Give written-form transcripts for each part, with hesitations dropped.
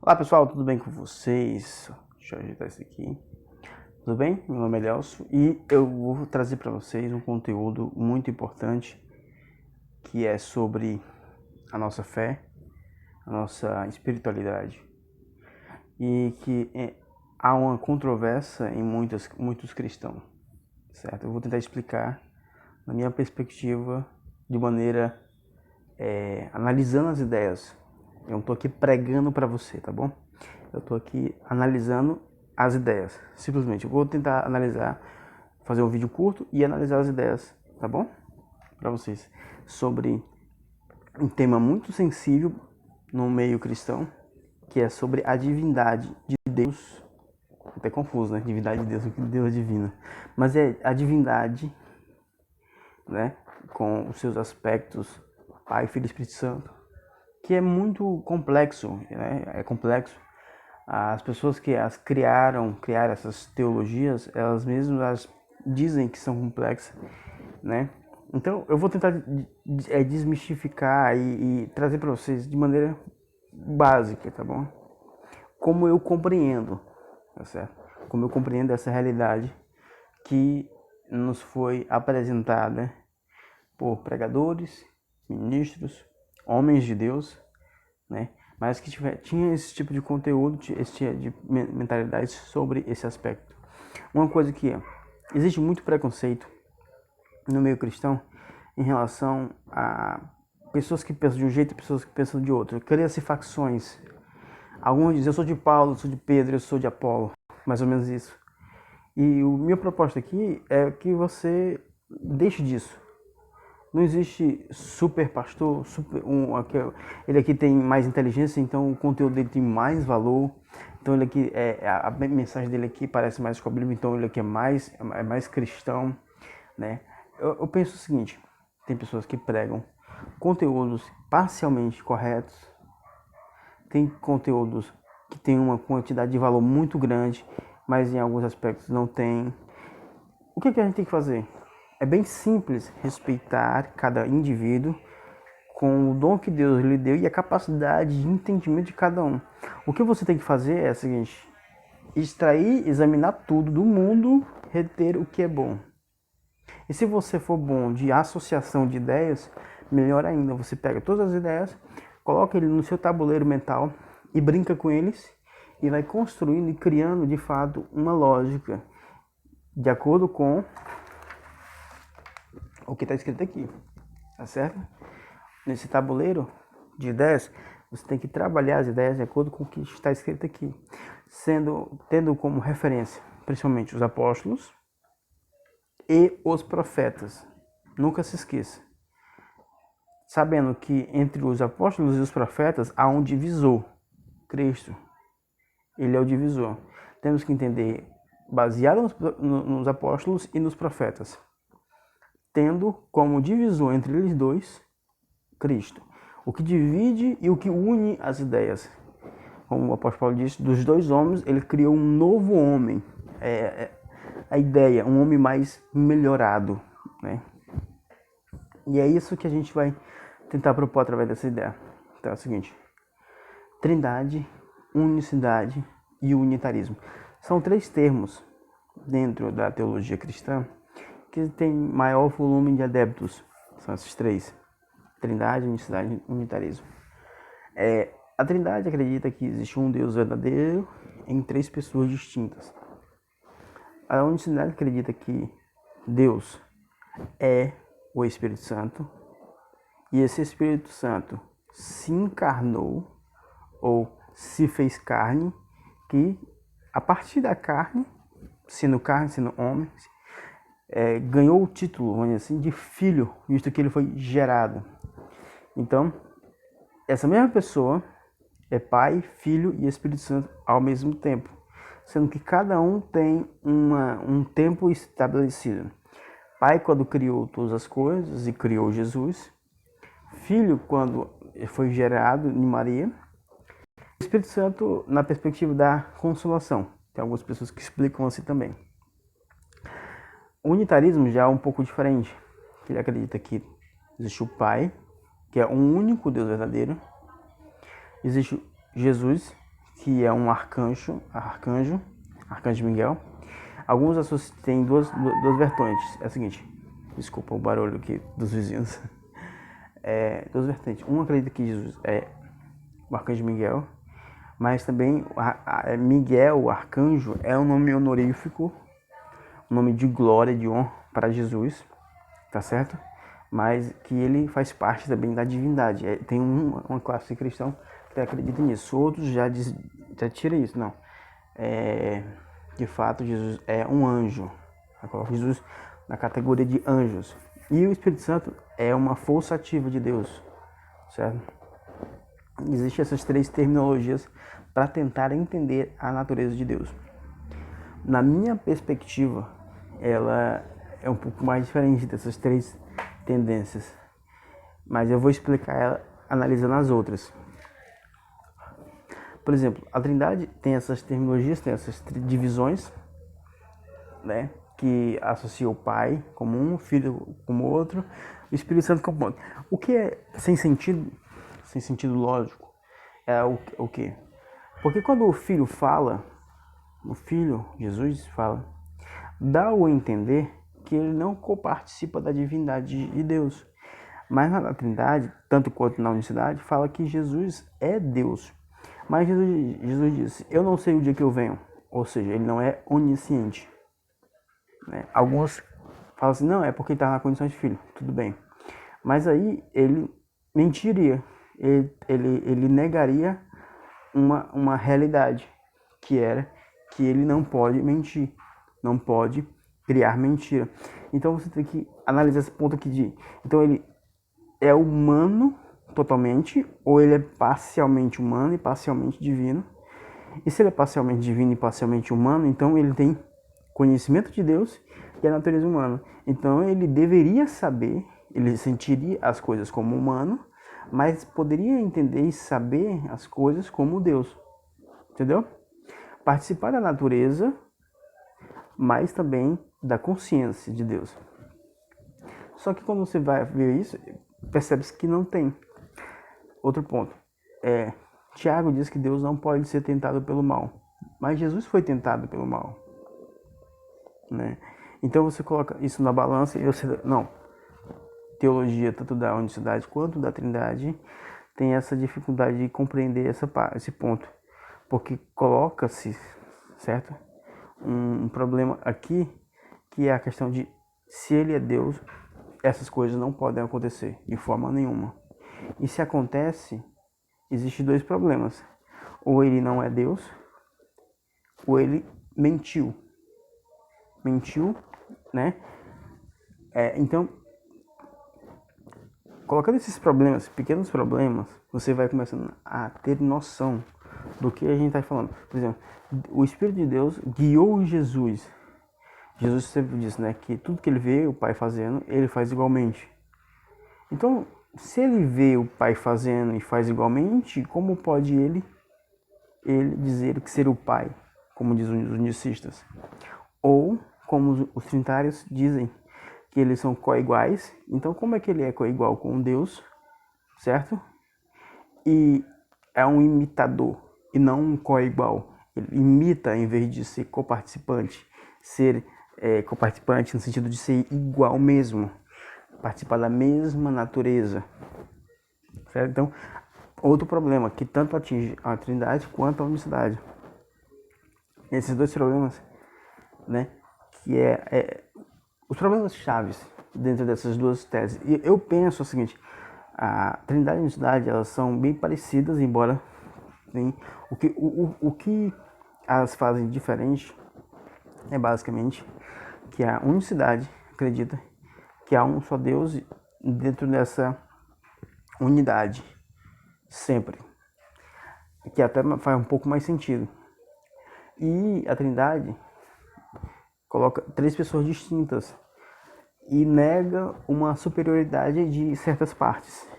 Olá pessoal, tudo bem com vocês? Deixa eu ajeitar isso aqui. Tudo bem? Meu nome é Elcio e eu vou trazer para vocês um conteúdo muito importante que é sobre a nossa fé, a nossa espiritualidade e que há uma controvérsia em muitos cristãos, certo? Eu vou tentar explicar na minha perspectiva de maneira analisando as ideias. Eu não estou aqui pregando para você, tá bom? Eu estou aqui analisando as ideias. Simplesmente, eu vou tentar analisar, fazer um vídeo curto e analisar as ideias, tá bom? Para vocês. Sobre um tema muito sensível no meio cristão, que é sobre a divindade de Deus. Até confuso, né? Divindade de Deus, o que Deus é divino. Mas é a divindade, né? Com os seus aspectos, Pai, Filho e Espírito Santo, que é muito complexo, né? É complexo. As pessoas que criaram essas teologias, elas mesmas dizem que são complexas, né? Então eu vou tentar desmistificar e trazer para vocês de maneira básica, tá bom? Como eu compreendo, tá certo? Como eu compreendo essa realidade que nos foi apresentada por pregadores, ministros, homens de Deus, né? Mas que tinha esse tipo de conteúdo, esse tipo de mentalidade sobre esse aspecto. Uma coisa que existe muito preconceito no meio cristão em relação a pessoas que pensam de um jeito e pessoas que pensam de outro. Cria-se facções. Alguns dizem, eu sou de Paulo, eu sou de Pedro, eu sou de Apolo. Mais ou menos isso. E a minha proposta aqui é que você deixe disso. Não existe super pastor, ele aqui tem mais inteligência, então o conteúdo dele tem mais valor. Então ele aqui, a mensagem dele aqui parece mais com a Bíblia, então ele aqui é mais cristão, né? Eu penso o seguinte, tem pessoas que pregam conteúdos parcialmente corretos, tem conteúdos que tem uma quantidade de valor muito grande, mas em alguns aspectos não tem. O que a gente tem que fazer? É bem simples respeitar cada indivíduo com o dom que Deus lhe deu e a capacidade de entendimento de cada um. O que você tem que fazer é o seguinte: extrair, examinar tudo do mundo, reter o que é bom. E se você for bom de associação de ideias, melhor ainda, você pega todas as ideias, coloca ele no seu tabuleiro mental e brinca com eles e vai construindo e criando de fato uma lógica de acordo com o que está escrito aqui, tá certo? Nesse tabuleiro de ideias, você tem que trabalhar as ideias de acordo com o que está escrito aqui, tendo como referência, principalmente os apóstolos e os profetas. Nunca se esqueça. Sabendo que entre os apóstolos e os profetas há um divisor, Cristo. Ele é o divisor. Temos que entender, baseado nos apóstolos e nos profetas, tendo como divisor entre eles dois, Cristo. O que divide e o que une as ideias. Como o apóstolo Paulo disse, dos dois homens, ele criou um novo homem. A ideia, um homem mais melhorado, né? E é isso que a gente vai tentar propor através dessa ideia. Então é o seguinte: trindade, unicidade e unitarismo. São três termos dentro da teologia cristã que tem maior volume de adeptos. São esses três: trindade, unicidade e unitarismo. A trindade acredita que existe um Deus verdadeiro em três pessoas distintas. A unicidade acredita que Deus é o Espírito Santo e esse Espírito Santo se encarnou ou se fez carne, que a partir da carne, sendo homem, ganhou o título, vamos dizer assim, de filho, visto que ele foi gerado. Então, essa mesma pessoa é Pai, Filho e Espírito Santo ao mesmo tempo, sendo que cada um tem um tempo estabelecido. Pai, quando criou todas as coisas e criou Jesus. Filho, quando foi gerado em Maria. Espírito Santo, na perspectiva da consolação. Tem algumas pessoas que explicam assim também. O unitarismo já é um pouco diferente. Ele acredita que existe o Pai, que é um único Deus verdadeiro. Existe Jesus, que é um arcanjo Miguel. Alguns têm duas vertentes. É o seguinte, desculpa o barulho aqui dos vizinhos. Duas vertentes. Um acredita que Jesus é o arcanjo Miguel, mas também Miguel, o arcanjo, é um nome honorífico, um nome de glória, de honra para Jesus, tá certo? Mas que ele faz parte também da divindade. Tem uma classe de cristão que acredita nisso. Outros já tira isso. Não. De fato, Jesus é um anjo. Eu coloco Jesus na categoria de anjos. E o Espírito Santo é uma força ativa de Deus. Certo? Existem essas três terminologias para tentar entender a natureza de Deus. Na minha perspectiva, ela é um pouco mais diferente dessas três tendências, mas eu vou explicar ela analisando as outras. Por exemplo, a Trindade tem essas terminologias, tem essas divisões, né, que associa o Pai como um, o Filho como outro, o Espírito Santo como outro. O que é sem sentido lógico, é o quê? Porque quando o Filho fala, o Filho, Jesus, fala, dá o entender que ele não coparticipa da divindade de Deus. Mas na Trindade, tanto quanto na unicidade, fala que Jesus é Deus. Mas Jesus disse, eu não sei o dia que eu venho. Ou seja, ele não é onisciente. Né? Alguns falam assim, não, é porque ele está na condição de filho. Tudo bem. Mas aí ele mentiria. Ele negaria uma realidade, que era que ele não pode mentir. Não pode criar mentira. Então você tem que analisar esse ponto aqui então ele é humano totalmente, ou ele é parcialmente humano e parcialmente divino. E se ele é parcialmente divino e parcialmente humano, então ele tem conhecimento de Deus e a natureza humana. Então ele deveria saber, ele sentiria as coisas como humano, mas poderia entender e saber as coisas como Deus. Entendeu? Participar da natureza, mas também da consciência de Deus. Só que quando você vai ver isso, percebe-se que não tem. Outro ponto. Tiago diz que Deus não pode ser tentado pelo mal. Mas Jesus foi tentado pelo mal. Né? Então você coloca isso na balança e você... Não. Teologia, tanto da unicidade quanto da Trindade, tem essa dificuldade de compreender esse ponto. Porque coloca-se, certo? Um problema aqui, que é a questão de se ele é Deus, essas coisas não podem acontecer de forma nenhuma. E se acontece, existem dois problemas. Ou ele não é Deus, ou ele mentiu. Mentiu, né? Então, colocando esses problemas, pequenos problemas, você vai começando a ter noção do que a gente está falando. Por exemplo, o Espírito de Deus guiou Jesus. Jesus sempre disse, né, que tudo que ele vê o Pai fazendo, ele faz igualmente. Então, se ele vê o Pai fazendo e faz igualmente, como pode ele dizer que ser o Pai, como dizem os unicistas? Ou, como os trinitários dizem, que eles são coiguais. Então, como é que ele é coigual com Deus, certo? E é um imitador e não um coigual. Ele imita em vez de ser coparticipante. Ser coparticipante no sentido de ser igual mesmo. Participar da mesma natureza. Certo? Então, outro problema que tanto atinge a Trindade quanto a unicidade. Esses dois problemas, né? Que os problemas chaves dentro dessas duas teses. E eu penso o seguinte, a Trindade e a unicidade, elas são bem parecidas, embora o que as fazem diferente é basicamente que a unicidade acredita que há um só Deus dentro dessa unidade, sempre. Que até faz um pouco mais sentido. E a Trindade coloca três pessoas distintas e nega uma superioridade de certas partes,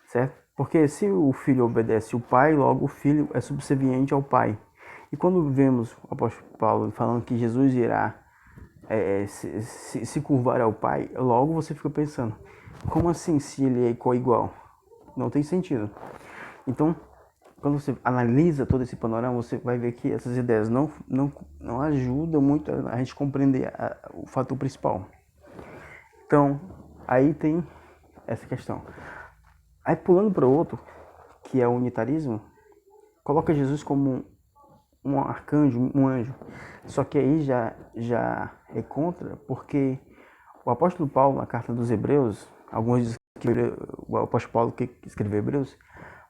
certo? Porque se o filho obedece o pai, logo o filho é subserviente ao pai. E quando vemos o apóstolo Paulo falando que Jesus irá se curvar ao pai, logo você fica pensando, como assim se ele é coigual? Não tem sentido. Então, quando você analisa todo esse panorama, você vai ver que essas ideias não ajudam muito a gente compreender o fator principal. Então, aí tem essa questão. Aí pulando para o outro, que é o unitarismo, coloca Jesus como um arcanjo, um anjo. Só que aí já é contra, porque o apóstolo Paulo, na carta dos Hebreus, alguns dizem que o apóstolo Paulo que escreveu Hebreus,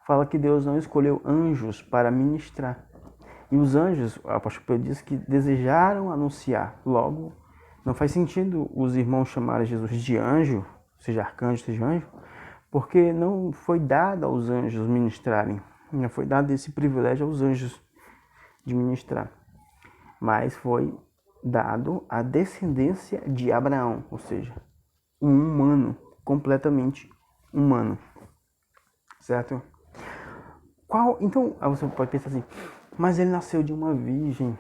fala que Deus não escolheu anjos para ministrar. E os anjos, o apóstolo Pedro diz que desejaram anunciar. Logo, não faz sentido os irmãos chamarem Jesus de anjo, seja arcanjo, seja anjo, porque não foi dado aos anjos ministrarem. Não foi dado esse privilégio aos anjos de ministrar. Mas foi dado à descendência de Abraão, ou seja, um humano, completamente humano. Certo? Então, você pode pensar assim, mas ele nasceu de uma virgem.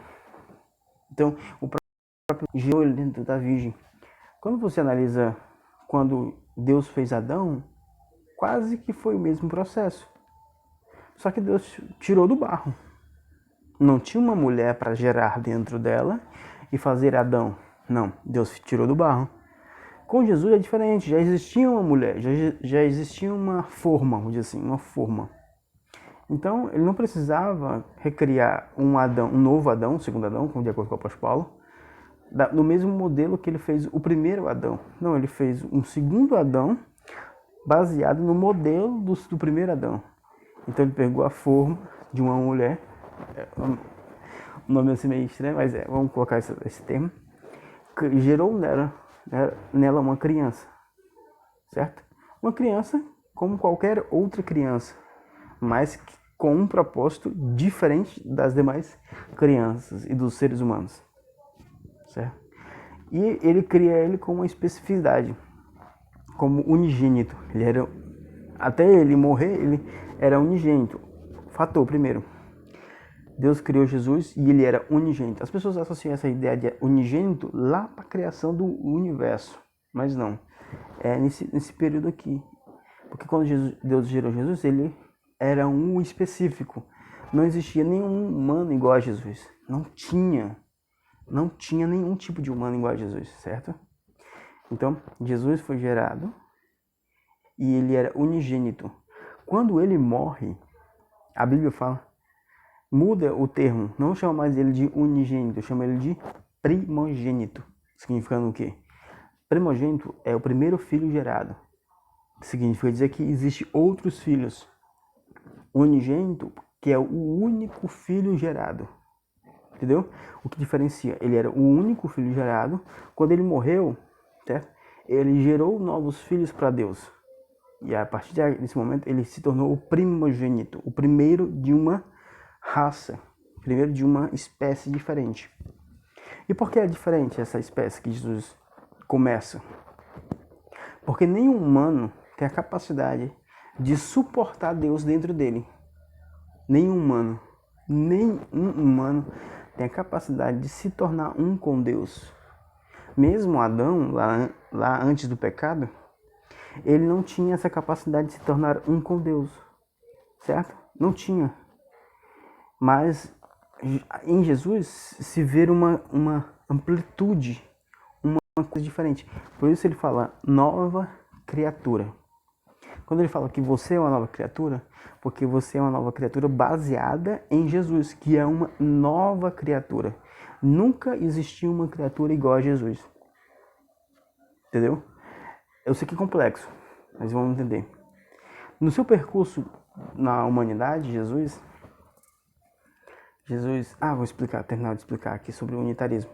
Então, o próprio gerou ele dentro da virgem. Quando você analisa quando Deus fez Adão, quase que foi o mesmo processo. Só que Deus tirou do barro. Não tinha uma mulher para gerar dentro dela e fazer Adão. Não, Deus tirou do barro. Com Jesus é diferente, já existia uma mulher, já existia uma forma, vamos dizer assim, uma forma. Então, ele não precisava recriar um Adão, um novo Adão, um segundo Adão, como de acordo com o apóstolo Paulo, no mesmo modelo que ele fez o primeiro Adão. Não, ele fez um segundo Adão baseado no modelo do primeiro Adão. Então, ele pegou a forma de uma mulher, o nome é assim meio estranho, mas vamos colocar esse termo, que gerou nela uma criança, certo? Uma criança como qualquer outra criança, mas com um propósito diferente das demais crianças e dos seres humanos, certo? E ele cria ele com uma especificidade, como unigênito. Até ele morrer, ele era unigênito. Fator primeiro. Deus criou Jesus e ele era unigênito. As pessoas associam essa ideia de unigênito lá para a criação do universo, mas não. É nesse período aqui. Porque quando Deus gerou Jesus, ele era um específico. Não existia nenhum humano igual a Jesus. Não tinha nenhum tipo de humano igual a Jesus, certo? Então, Jesus foi gerado e ele era unigênito. Quando ele morre, a Bíblia fala, muda o termo, não chama mais ele de unigênito, chama ele de primogênito. Significando o quê? Primogênito é o primeiro filho gerado. Significa dizer que existem outros filhos. Unigênito, que é o único filho gerado. Entendeu? O que diferencia? Ele era o único filho gerado. Quando ele morreu, certo? Ele gerou novos filhos para Deus. E a partir desse momento, ele se tornou o primogênito, o primeiro de uma raça, o primeiro de uma espécie diferente. E por que é diferente essa espécie que Jesus começa? Porque nenhum humano tem a capacidade de suportar Deus dentro dele. Nenhum humano tem a capacidade de se tornar um com Deus. Mesmo Adão, lá antes do pecado, ele não tinha essa capacidade de se tornar um com Deus, certo? Não tinha. Mas em Jesus se vê uma amplitude, uma coisa diferente. Por isso ele fala nova criatura. Quando ele fala que você é uma nova criatura, porque você é uma nova criatura baseada em Jesus, que é uma nova criatura. Nunca existiu uma criatura igual a Jesus. Entendeu? Eu sei que é complexo, mas vamos entender. No seu percurso na humanidade, Jesus... vou terminar de explicar aqui sobre o unitarismo.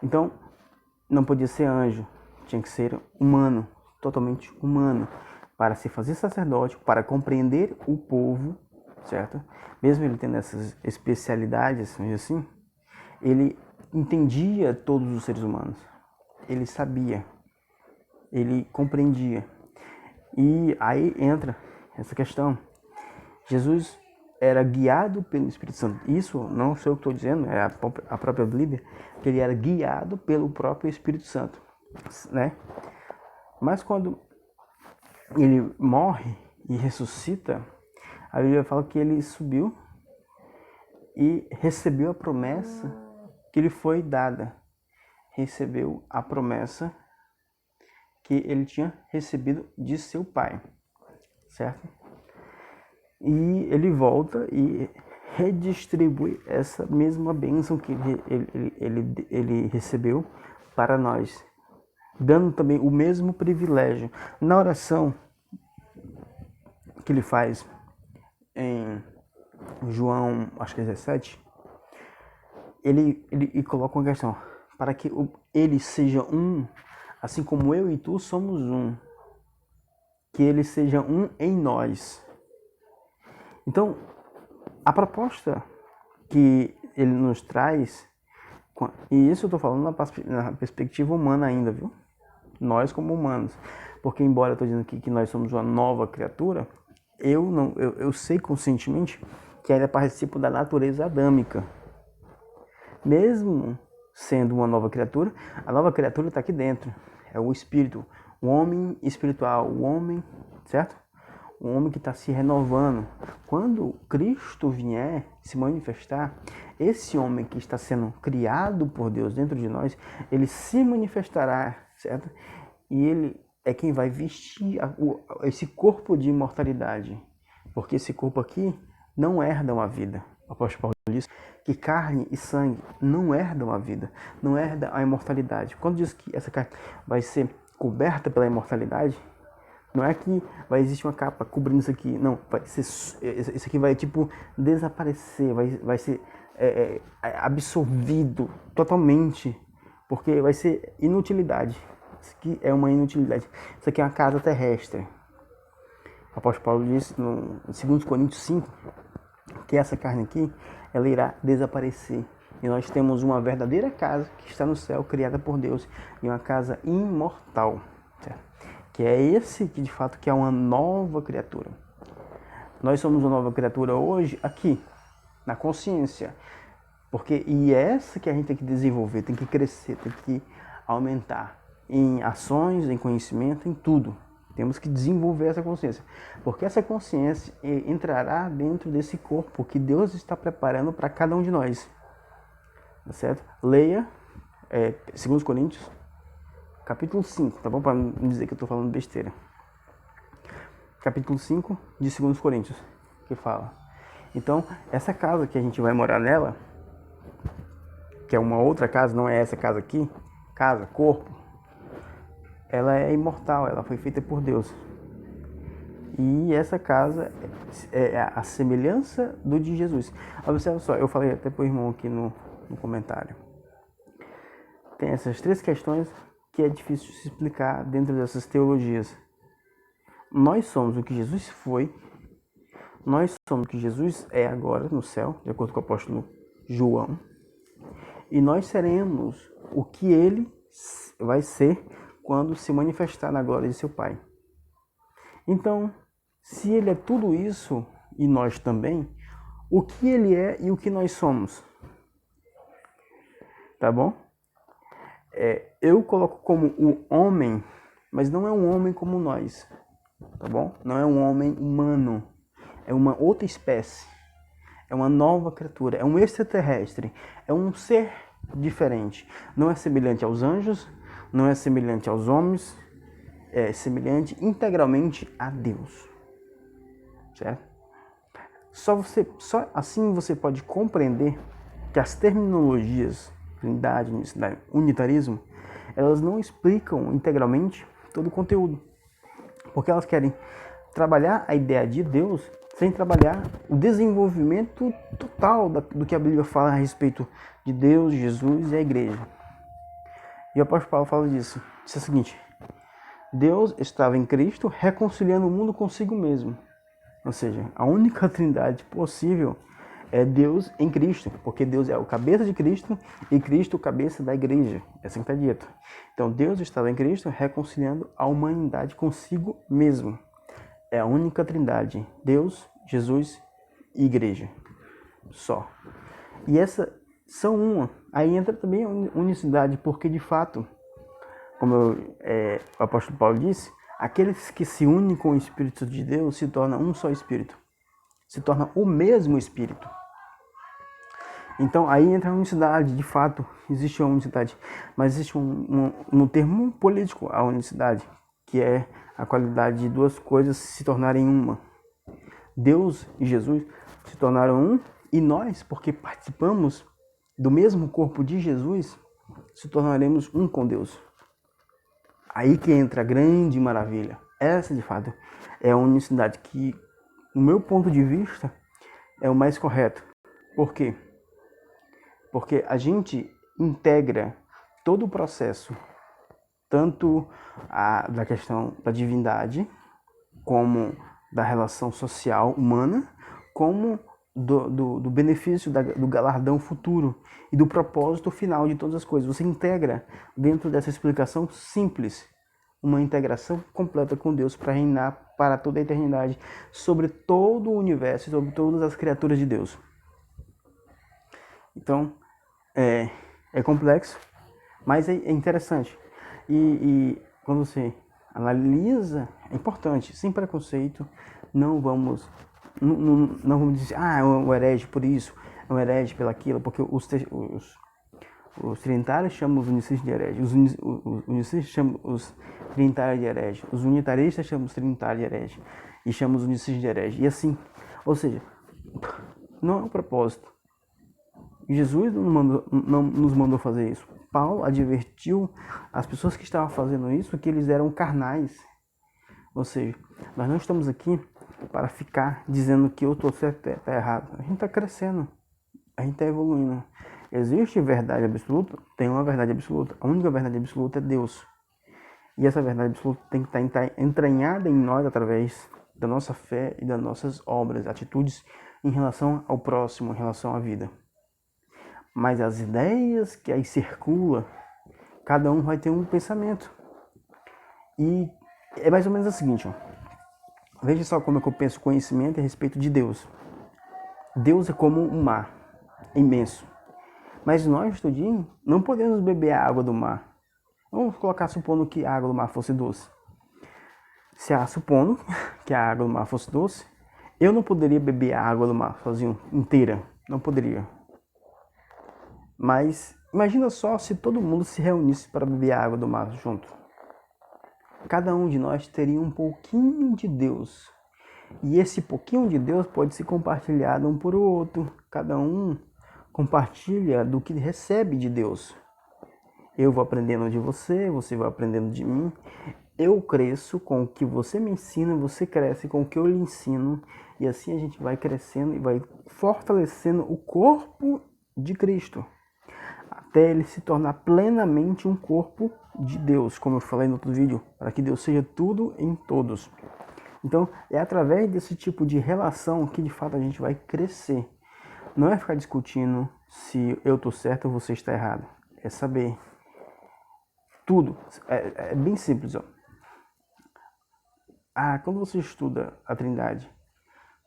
Então, não podia ser anjo, tinha que ser humano, totalmente humano, para se fazer sacerdote, para compreender o povo, certo? Mesmo ele tendo essas especialidades, assim, ele entendia todos os seres humanos, ele sabia, ele compreendia. E aí entra essa questão. Jesus era guiado pelo Espírito Santo. Isso não sou eu que estou dizendo, é a própria Bíblia, que ele era guiado pelo próprio Espírito Santo, né? Mas quando ele morre e ressuscita, A Bíblia fala que ele subiu e recebeu a promessa que lhe foi dada. Recebeu a promessa que ele tinha recebido de seu pai, certo? E ele volta e redistribui essa mesma bênção que ele recebeu para nós, dando também o mesmo privilégio. Na oração que ele faz em João, acho que é 17, ele coloca uma questão, para que ele seja um, assim como eu e tu somos um, que ele seja um em nós. Então, a proposta que ele nos traz, e isso eu estou falando na perspectiva humana ainda, viu? Nós como humanos. Porque embora eu estou dizendo aqui que nós somos uma nova criatura, eu sei conscientemente que ainda participo da natureza adâmica. Mesmo sendo uma nova criatura, a nova criatura está aqui dentro. É o espírito, o homem espiritual, o homem, certo? O homem que está se renovando. Quando Cristo vier se manifestar, esse homem que está sendo criado por Deus dentro de nós, ele se manifestará, certo? E ele é quem vai vestir esse corpo de imortalidade. Porque esse corpo aqui não herda uma vida. O apóstolo Paulo diz que carne e sangue não herdam a vida, não herdam a imortalidade. Quando diz que essa carne vai ser coberta pela imortalidade, não é que vai existir uma capa cobrindo isso aqui, não, vai ser, isso aqui vai tipo desaparecer, vai ser absorvido totalmente, porque vai ser inutilidade. Isso aqui é uma inutilidade. Isso aqui é uma casa terrestre. O apóstolo Paulo diz no 2 Coríntios 5 que essa carne aqui, ela irá desaparecer. E nós temos uma verdadeira casa que está no céu, criada por Deus, e uma casa imortal, certo? Que é esse que de fato que é uma nova criatura. Nós somos uma nova criatura hoje aqui, na consciência. E é essa que a gente tem que desenvolver, tem que crescer, tem que aumentar em ações, em conhecimento, em tudo. Temos que desenvolver essa consciência, porque essa consciência entrará dentro desse corpo que Deus está preparando para cada um de nós. Tá certo? Leia 2 Coríntios, capítulo 5, tá bom? Para não dizer que eu estou falando besteira. Capítulo 5 de 2 Coríntios, que fala. Então, essa casa que a gente vai morar nela, que é uma outra casa, não é essa casa aqui, casa, corpo, ela é imortal, ela foi feita por Deus. E essa casa é a semelhança do de Jesus. Observa só, eu falei até para o irmão aqui no comentário. Tem essas três questões que é difícil de se explicar dentro dessas teologias. Nós somos o que Jesus foi, nós somos o que Jesus é agora no céu, de acordo com o apóstolo João, e nós seremos o que ele vai ser quando se manifestar na glória de seu Pai. Então, se ele é tudo isso, e nós também, o que ele é e o que nós somos? Tá bom? Eu coloco como o homem, mas não é um homem como nós, tá bom? Não é um homem humano, é uma outra espécie, é uma nova criatura, é um extraterrestre, é um ser diferente. Não é semelhante aos anjos, não é semelhante aos homens, é semelhante integralmente a Deus, certo? Só assim você pode compreender que as terminologias Trindade, unitarismo, elas não explicam integralmente todo o conteúdo, porque elas querem trabalhar a ideia de Deus sem trabalhar o desenvolvimento total do que a Bíblia fala a respeito de Deus, Jesus e a igreja. E o apóstolo Paulo fala disso, diz o seguinte: Deus estava em Cristo reconciliando o mundo consigo mesmo. Ou seja, a única trindade possível é Deus em Cristo, porque Deus é o cabeça de Cristo e Cristo o cabeça da igreja. É assim que está dito. Então Deus estava em Cristo reconciliando a humanidade consigo mesmo. É a única trindade, Deus, Jesus e igreja. Só. E essa são uma. Aí entra também a unicidade, porque de fato, como o apóstolo Paulo disse, aqueles que se unem com o Espírito de Deus se tornam um só Espírito. se torna o mesmo Espírito. Então aí entra a unicidade, de fato, existe uma unicidade, mas existe no termo político a unicidade, que é a qualidade de duas coisas se tornarem uma. Deus e Jesus se tornaram um, e nós, porque participamos do mesmo corpo de Jesus, se tornaremos um com Deus. Aí que entra a grande maravilha. Essa, de fato, é a unicidade que, no meu ponto de vista, é o mais correto. Por quê? Porque a gente integra todo o processo, tanto da questão da divindade, como da relação social humana, como do benefício do galardão futuro e do propósito final de todas as coisas. Você integra dentro dessa explicação simples uma integração completa com Deus para reinar para toda a eternidade sobre todo o universo, sobre todas as criaturas de Deus. Então, é complexo, mas é interessante. E quando você analisa, é importante, sem preconceito, não vamos dizer, é um herege por isso, é um herege pelaquilo, porque os trinitários chamam os unicistas de herege, os unicistas chamam os trinitários de herege, os unitaristas chamam os trinitários de herege, e chamam os unicistas de herege, e assim, ou seja, não é um propósito. Jesus não nos mandou fazer isso. Paulo advertiu as pessoas que estavam fazendo isso que eles eram carnais. Ou seja, nós não estamos aqui para ficar dizendo que eu estou certo e está errado. A gente está crescendo, a gente está evoluindo. Existe verdade absoluta? Tem uma verdade absoluta. A única verdade absoluta é Deus. E essa verdade absoluta tem que estar entranhada em nós através da nossa fé e das nossas obras, atitudes em relação ao próximo, em relação à vida. Mas as ideias que aí circulam, cada um vai ter um pensamento. E é mais ou menos o seguinte, ó. Veja só como é que eu penso conhecimento a respeito de Deus. Deus é como um mar imenso. Mas nós, tudinho, não podemos beber a água do mar. Vamos colocar supondo que a água do mar fosse doce. Supondo que a água do mar fosse doce, eu não poderia beber a água do mar sozinho, inteira. Não poderia. Mas imagina só se todo mundo se reunisse para beber a água do mar junto. Cada um de nós teria um pouquinho de Deus. E esse pouquinho de Deus pode ser compartilhado um por outro. Cada um compartilha do que recebe de Deus. Eu vou aprendendo de você, você vai aprendendo de mim. Eu cresço com o que você me ensina, você cresce com o que eu lhe ensino. E assim a gente vai crescendo e vai fortalecendo o corpo de Cristo, até ele se tornar plenamente um corpo de Deus, como eu falei no outro vídeo, para que Deus seja tudo em todos. Então, é através desse tipo de relação que de fato a gente vai crescer. Não é ficar discutindo se eu estou certo ou você está errado. É saber tudo. É bem simples, ó. Quando você estuda a Trindade,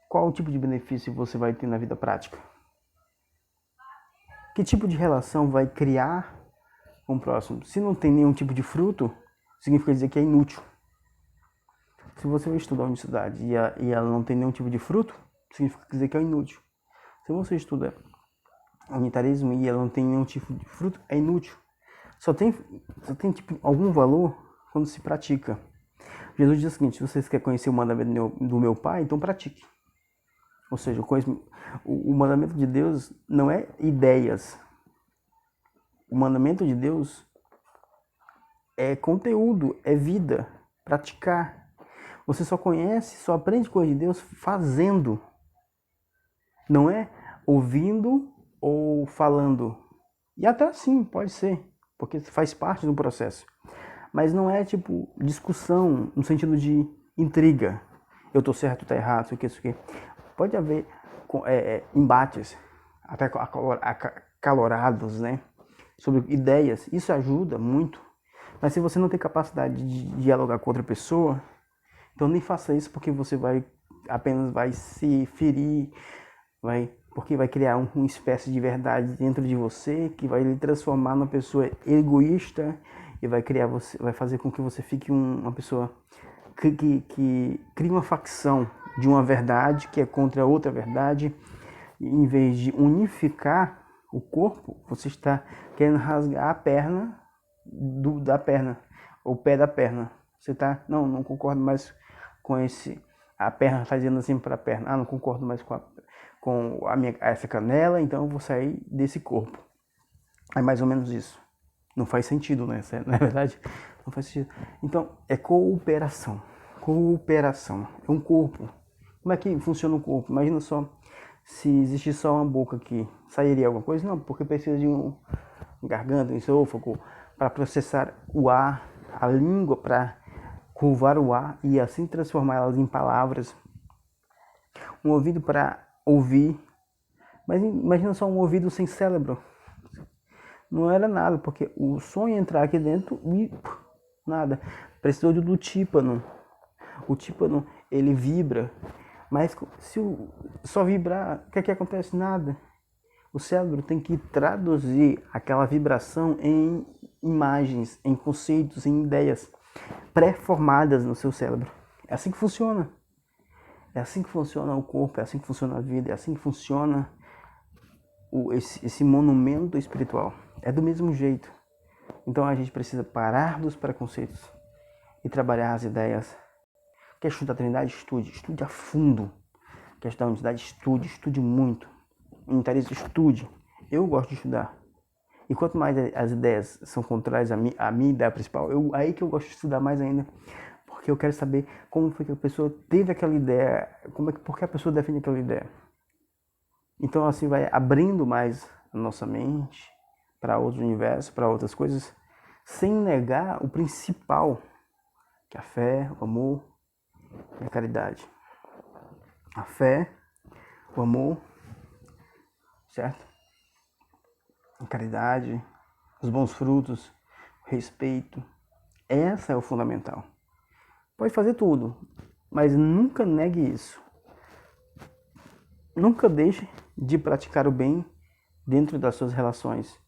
qual o tipo de benefício você vai ter na vida prática? Que tipo de relação vai criar com o próximo? Se não tem nenhum tipo de fruto, significa dizer que é inútil. Se você vai estudar a unicidade e ela não tem nenhum tipo de fruto, significa dizer que é inútil. Se você estuda o unitarismo e ela não tem nenhum tipo de fruto, é inútil. Só tem tipo, algum valor quando se pratica. Jesus diz o seguinte: se vocês querem conhecer o mandamento do meu Pai, então pratique. Ou seja, o mandamento de Deus não é ideias. O mandamento de Deus é conteúdo, é vida, praticar. Você só conhece, só aprende coisa de Deus fazendo. Não é ouvindo ou falando. E até assim, pode ser, porque faz parte do processo. Mas não é tipo discussão no sentido de intriga. Eu tô certo, tá errado, isso aqui. Pode haver embates, até acalorados, né, sobre ideias. Isso ajuda muito. Mas se você não tem capacidade de dialogar com outra pessoa, então nem faça isso, porque você apenas vai se ferir, porque vai criar uma espécie de verdade dentro de você que vai lhe transformar numa pessoa egoísta e vai fazer com que você fique uma pessoa que cria uma facção de uma verdade que é contra outra verdade. E em vez de unificar o corpo, você está querendo rasgar a perna da perna, o pé da perna. Você está, não concordo mais com esse, a perna fazendo assim para a perna. Não concordo mais com essa canela, então eu vou sair desse corpo. É mais ou menos isso. Não faz sentido, né? Na verdade, não faz sentido. Então, é cooperação. Cooperação. É um corpo. Como é que funciona o corpo? Imagina só, se existisse só uma boca aqui, sairia alguma coisa? Não, porque precisa de um garganta, um esôfago, para processar o ar, a língua para curvar o ar e assim transformá-las em palavras, um ouvido para ouvir. Mas imagina só um ouvido sem cérebro. Não era nada, porque o som ia entrar aqui dentro e nada. Precisou do tímpano. O tímpano, ele vibra, mas se só vibrar, o que é que acontece? Nada. O cérebro tem que traduzir aquela vibração em imagens, em conceitos, em ideias pré-formadas no seu cérebro. É assim que funciona. É assim que funciona o corpo, é assim que funciona a vida, é assim que funciona esse monumento espiritual. É do mesmo jeito. Então a gente precisa parar dos preconceitos e trabalhar as ideias. Quer estudar a Trindade? Estude a fundo. Quer estudar a unidade? Estude muito. Unitarismo, estude. Eu gosto de estudar. E quanto mais as ideias são contrárias à minha ideia principal, aí que eu gosto de estudar mais ainda. Porque eu quero saber como foi que a pessoa teve aquela ideia, por que a pessoa defende aquela ideia. Então assim vai abrindo mais a nossa mente para outros universos, para outras coisas, sem negar o principal, que é a fé, o amor e a caridade. A fé, o amor, certo? A caridade, os bons frutos, o respeito. Essa é o fundamental. Pode fazer tudo, mas nunca negue isso. Nunca deixe de praticar o bem dentro das suas relações.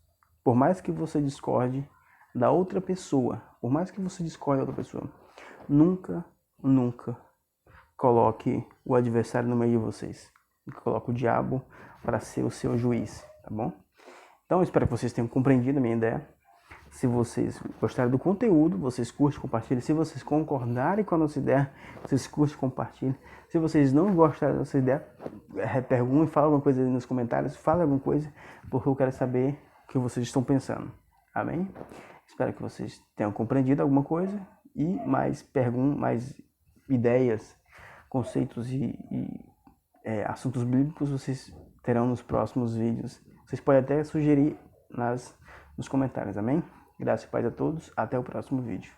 Por mais que você discorde da outra pessoa, por mais que você discorde da outra pessoa, nunca coloque o adversário no meio de vocês. Nunca coloque o diabo para ser o seu juiz, tá bom? Então, eu espero que vocês tenham compreendido a minha ideia. Se vocês gostarem do conteúdo, vocês curtem, compartilhem. Se vocês concordarem com a nossa ideia, vocês curtem, compartilhem. Se vocês não gostarem da nossa ideia, perguntem, falem alguma coisa aí nos comentários, falem alguma coisa, porque eu quero saber o que vocês estão pensando. Amém? Espero que vocês tenham compreendido alguma coisa e mais perguntas, mais ideias, conceitos e assuntos bíblicos vocês terão nos próximos vídeos. Vocês podem até sugerir nos comentários, amém? Graças e paz a todos, até o próximo vídeo.